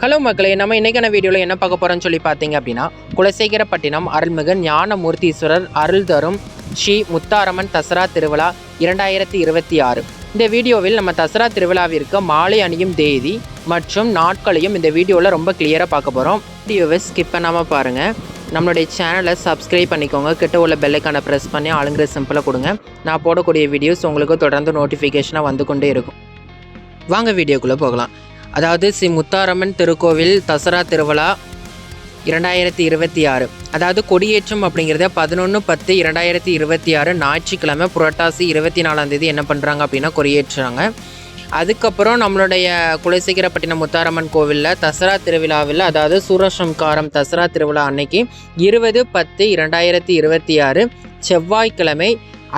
Hello மக்களே, நம்ம இன்றைக்கான வீடியோவில் என்ன பார்க்க போகிறோம்னு சொல்லி பார்த்தீங்க அப்படின்னா, குலசேகரப்பட்டினம் அருள்மிகு ஞானமூர்த்தீஸ்வரர் அருள் தரும் ஸ்ரீ முத்தாரம்மன் தசரா திருவிழா 2026. இந்த வீடியோவில் நம்ம தசரா திருவிழாவிற்கு மாலை அணியும் தேதி மற்றும் நாட்களையும் இந்த வீடியோவில் ரொம்ப கிளியராக பார்க்க போகிறோம். வீடியோவை ஸ்கிப் பண்ணாமல் பாருங்கள். நம்மளுடைய சேனலை சப்ஸ்கிரைப் பண்ணிக்கோங்க. கிட்ட உள்ள பெல்லைக்கான ப்ரெஸ் பண்ணி ஆளுங்கிற சிம்பிளை கொடுங்க. நான் போடக்கூடிய வீடியோஸ் உங்களுக்கு தொடர்ந்து நோட்டிஃபிகேஷனாக வந்து கொண்டே இருக்கும். வாங்க வீடியோக்குள்ளே போகலாம். அதாவது ஸ்ரீ முத்தாரம்மன் திருக்கோவில் தசரா திருவிழா 2026. அதாவது கொடியேற்றம் அப்படிங்கிறத 11/10/2026 ஞாயிற்றுக்கிழமை புரட்டாசி 24 என்ன பண்ணுறாங்க அப்படின்னா கொடியேற்றுறாங்க. அதுக்கப்புறம் நம்மளுடைய குலசேகரப்பட்டினம் முத்தாரம்மன் கோவிலில் தசரா திருவிழாவில், அதாவது சூரசம்காரம் தசரா திருவிழா அன்னைக்கு 20/10/2026 செவ்வாய்க்கிழமை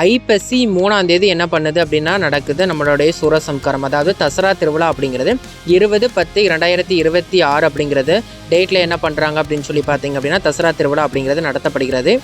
ஐப்பசி 3 என்ன பண்ணுது அப்படின்னா நடக்குது நம்மளுடைய சூரசம்காரம். அதாவது தசரா திருவிழா அப்படிங்கிறது 20/10/2026 அப்படிங்கிறது டேட்டில் என்ன பண்ணுறாங்க அப்படின்னு சொல்லி பார்த்தீங்க அப்படின்னா தசரா திருவிழா அப்படிங்கிறது நடத்தப்படுகிறது.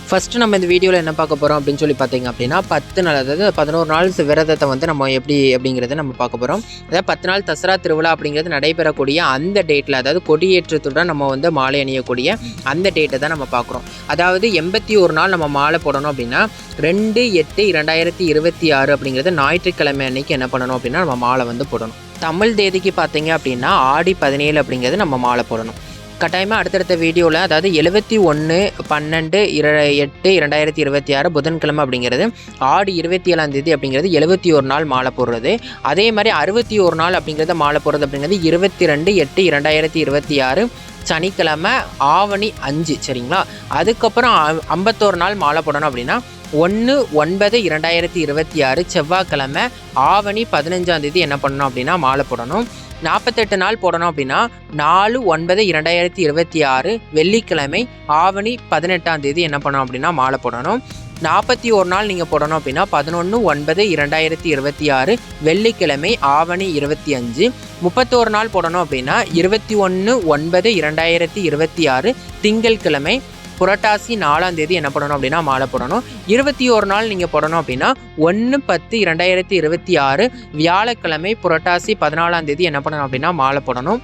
ஃபஸ்ட்டு நம்ம இந்த வீடியோவில் என்ன பார்க்க போகிறோம் அப்படின்னு சொல்லி பார்த்தீங்க அப்படின்னா 10 நாள், அதாவது 11 நாள் விரதத்தை நம்ம எப்படி அப்படிங்கிறத நம்ம பார்க்க போகிறோம். அதாவது 10 நாள் தசரா திருவிழா அப்படிங்கிறது நடைபெறக்கூடிய அந்த டேட்டில், அதாவது கொடியேற்றத்துடன் நம்ம மாலை அணியக்கூடிய அந்த டேட்டை தான் நம்ம பார்க்குறோம். அதாவது 81 நாள் நம்ம மாலை போடணும் அப்படின்னா 2/8/2026 அப்படிங்கிறது ஞாயிற்றுக்கிழமை அன்னைக்கு என்ன பண்ணணும் அப்படின்னா நம்ம மாலை போடணும். தமிழ் தேதிக்கு பார்த்தீங்க அப்படின்னா ஆடி 17 அப்படிங்கிறது நம்ம மாலை போடணும். கட்டாயமாக அடுத்தடுத்த வீடியோவில், அதாவது 71/12/8/2026 புதன்கிழமை அப்படிங்கிறது, ஆடி 27 அப்படிங்கிறது 71 நாள் மாலை போடுறது. அதே மாதிரி 61 நாள் அப்படிங்கிறத மாலை போடுறது அப்படிங்கிறது 22/8/2026 சனிக்கிழமை ஆவணி 5. சரிங்களா? அதுக்கப்புறம் 51 நாள் மாலை போடணும் அப்படின்னா 1/9/2026 செவ்வாய்க்கிழமை ஆவணி 15 என்ன பண்ணணும் அப்படின்னா மாலை போடணும். 48 நாள் போடணும் அப்படின்னா 4/9/2026 வெள்ளிக்கிழமை ஆவணி 18 என்ன பண்ணணும் அப்படின்னா மாலை போடணும். 41 நாள் நீங்கள் போடணும் அப்படின்னா 11/9/2026 வெள்ளிக்கிழமை ஆவணி 25. 31 நாள் போடணும் அப்படின்னா 21/9/2026 திங்கட்கிழமை புரட்டாசி 4 என்ன பண்ணணும் அப்படின்னா மாலை போடணும். 21 நாள் நீங்கள் போடணும் அப்படின்னா 1/10/2026 வியாழக்கிழமை புரட்டாசி 14 என்ன பண்ணணும் அப்படின்னா மாலை போடணும்.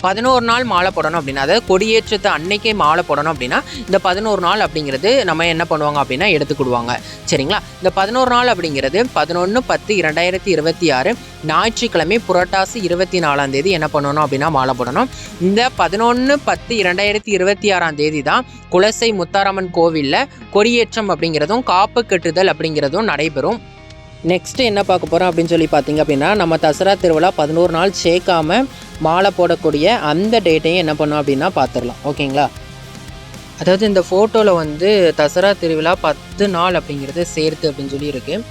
11 நாள் மாலை போடணும் அப்படின்னா, அதாவது கொடியேற்றத்தை அன்னைக்கே மாலை போடணும் அப்படின்னா இந்த 11 நாள் அப்படிங்கிறது நம்ம என்ன பண்ணுவாங்க அப்படின்னா எடுத்துக்கிடுவாங்க. சரிங்களா? இந்த 11 நாள் அப்படிங்கிறது 11/10/2026 ஞாயிற்றுக்கிழமை புரட்டாசி 24 என்ன பண்ணணும் அப்படின்னா மாலை போடணும். இந்த 11/10/2026 தான் குலசை முத்தாரம்மன் கோவிலில் கொடியேற்றம் அப்படிங்கிறதும் காப்பு கட்டுதல் அப்படிங்கிறதும் நடைபெறும். நெக்ஸ்ட்டு என்ன பார்க்க போகிறோம் அப்படின்னு சொல்லி பார்த்தீங்க அப்படின்னா, நம்ம தசரா திருவிழா 11 நாள் சேர்க்காமல் மாலை போடக்கூடிய அந்த டேட்டையும் என்ன பண்ணோம் அப்படின்னா பார்த்துடலாம். ஓகேங்களா? அதாவது இந்த ஃபோட்டோவில் தசரா திருவிழா 10 நாள் அப்படிங்கிறது சேர்த்து அப்படின்னு சொல்லி இருக்குது.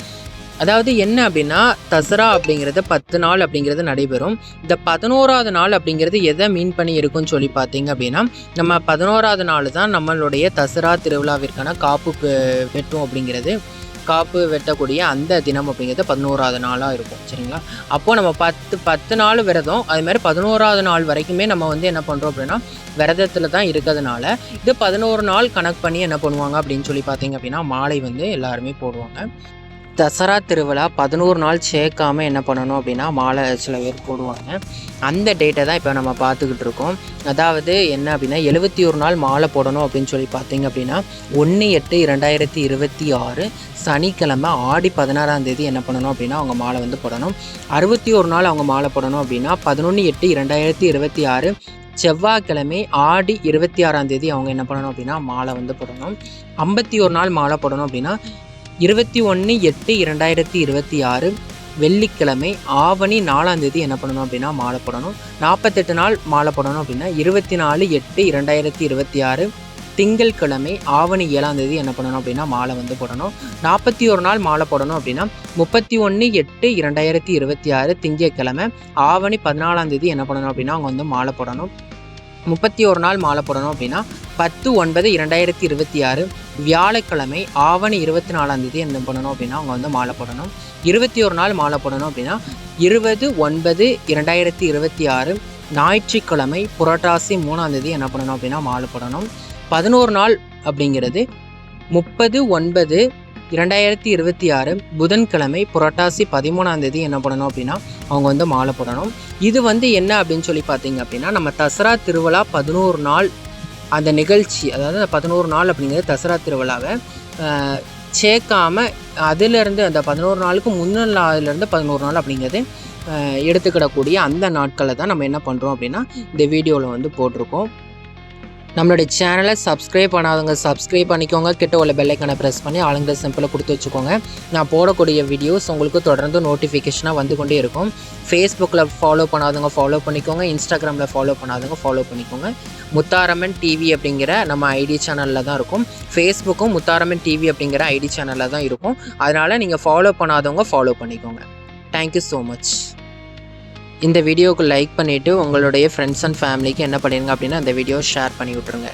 அதாவது என்ன அப்படின்னா, தசரா அப்படிங்கிறது 10 நாள் அப்படிங்கிறது நடைபெறும். இந்த 11வது நாள் அப்படிங்கிறது எதை மீன் பண்ணி இருக்குன்னு சொல்லி பார்த்தீங்க அப்படின்னா, நம்ம 11வது நாள் தான் நம்மளுடைய தசரா திருவிழாவிற்கான காப்பு வெட்டும் அப்படிங்கிறது, காப்பு வெட்டக்கூடிய அந்த தினம் அப்படிங்கிறது 11வது நாளாக இருக்கும். சரிங்களா? அப்போது நம்ம 10 நாள் விரதம், அது மாதிரி 11வது நாள் வரைக்குமே நம்ம என்ன பண்ணுறோம் அப்படின்னா விரதத்தில் தான் இருக்கிறதுனால இது 11 நாள் கணக்கு பண்ணி என்ன பண்ணுவாங்க அப்படின்னு சொல்லி பார்த்தீங்க அப்படின்னா மாலை எல்லாருமே போடுவாங்க. தசரா திருவிழா 11 நாள் சேர்க்காமல் என்ன பண்ணணும் அப்படின்னா மாலை சில பேர் போடுவாங்க. அந்த டேட்டை தான் இப்போ நம்ம பார்த்துக்கிட்டு இருக்கோம். அதாவது என்ன அப்படின்னா 71 நாள் மாலை போடணும் அப்படின்னு சொல்லி பார்த்தீங்க அப்படின்னா 1/8/2026 சனிக்கிழமை ஆடி 16 என்ன பண்ணணும் அப்படின்னா அவங்க மாலை போடணும். 61 நாள் அவங்க மாலை போடணும் அப்படின்னா 11/8/2026 செவ்வாய்க்கிழமை ஆடி 26 அவங்க என்ன பண்ணணும் அப்படின்னா மாலை போடணும். 51 நாள் மாலை போடணும் அப்படின்னா 21/8/2026 வெள்ளிக்கிழமை ஆவணி 4 என்ன பண்ணணும் அப்படின்னா மாலை போடணும். 48 நாள் மாலை போடணும் அப்படின்னா 24/8/2026 திங்கட்கிழமை ஆவணி 7 என்ன பண்ணணும் அப்படின்னா மாலை போடணும். 41 நாள் மாலை போடணும் அப்படின்னா 31/8/2026 திங்கட்கிழமை ஆவணி 14 என்ன பண்ணணும் அப்படின்னா அவங்க மாலை போடணும். 31 நாள் மாலை போடணும் அப்படின்னா 10/9/2026 வியாழக்கிழமை ஆவணி 24 என்ன பண்ணணும் அப்படின்னா அவங்க மாலை போடணும். 21 நாள் மாலை போடணும் அப்படின்னா 20/9/2026 ஞாயிற்றுக்கிழமை புரட்டாசி 3 என்ன பண்ணணும் அப்படின்னா மாலை போடணும். 11 நாள் அப்படிங்கிறது 30/9 2026 புதன்கிழமை புரட்டாசி 13ஆம் தேதி என்ன பண்ணணும் அப்படின்னா அவங்க வந்து மாலை போடணும். இது வந்து என்ன அப்படின்னு சொல்லி பார்த்தீங்க அப்படின்னா, நம்ம தசரா திருவிழா 11 நாள் அந்த நிகழ்ச்சி, அதாவது அந்த 11 நாள் அப்படிங்கிறது தசரா திருவிழாவை சேர்க்காம அதிலேருந்து அந்த 11 நாளுக்கு முன்னால் நாள்லேருந்து 11 நாள் அப்படிங்கிறது எடுத்துக்கிடக்கூடிய அந்த நாட்களை தான் நம்ம என்ன பண்ணுறோம் அப்படின்னா இந்த வீடியோவில் வந்து போட்டிருக்கோம். நம்மளுடைய சேனலை சப்ஸ்கிரைப் பண்ணாதவங்க சப்ஸ்கிரைப் பண்ணிக்கோங்க. கிட்ட உள்ள பெல்லைக்கான ப்ரெஸ் பண்ணி ஆளுங்கிற சிம்பிளாக கொடுத்து வச்சுக்கோங்க. நான் போடக்கூடிய வீடியோஸ் உங்களுக்கு தொடர்ந்து நோட்டிஃபிகேஷனாக வந்து கொண்டே இருக்கும். ஃபேஸ்புக்கில் ஃபாலோ பண்ணாதவங்க ஃபாலோ பண்ணிக்கோங்க. இன்ஸ்டாகிராமில் ஃபாலோ பண்ணாதவங்க ஃபாலோ பண்ணிக்கோங்க. முத்தாரம்மன் டிவி அப்படிங்கிற நம்ம ஐடி சேனலில் தான் இருக்கும். ஃபேஸ்புக்கும் முத்தாரம்மன் டிவி அப்படிங்கிற ஐடி சேனலில் தான் இருக்கும். அதனால் நீங்கள் ஃபாலோ பண்ணாதவங்க ஃபாலோ பண்ணிக்கோங்க. Thank you so much. இந்த வீடியோவுக்கு லைக் பண்ணிவிட்டு உங்களுடைய ஃப்ரெண்ட்ஸ் அண்ட் ஃபேமிலிக்கு என்ன பண்ணிடுங்க அப்படின்னா அந்த வீடியோ ஷேர் பண்ணி விட்ருங்க.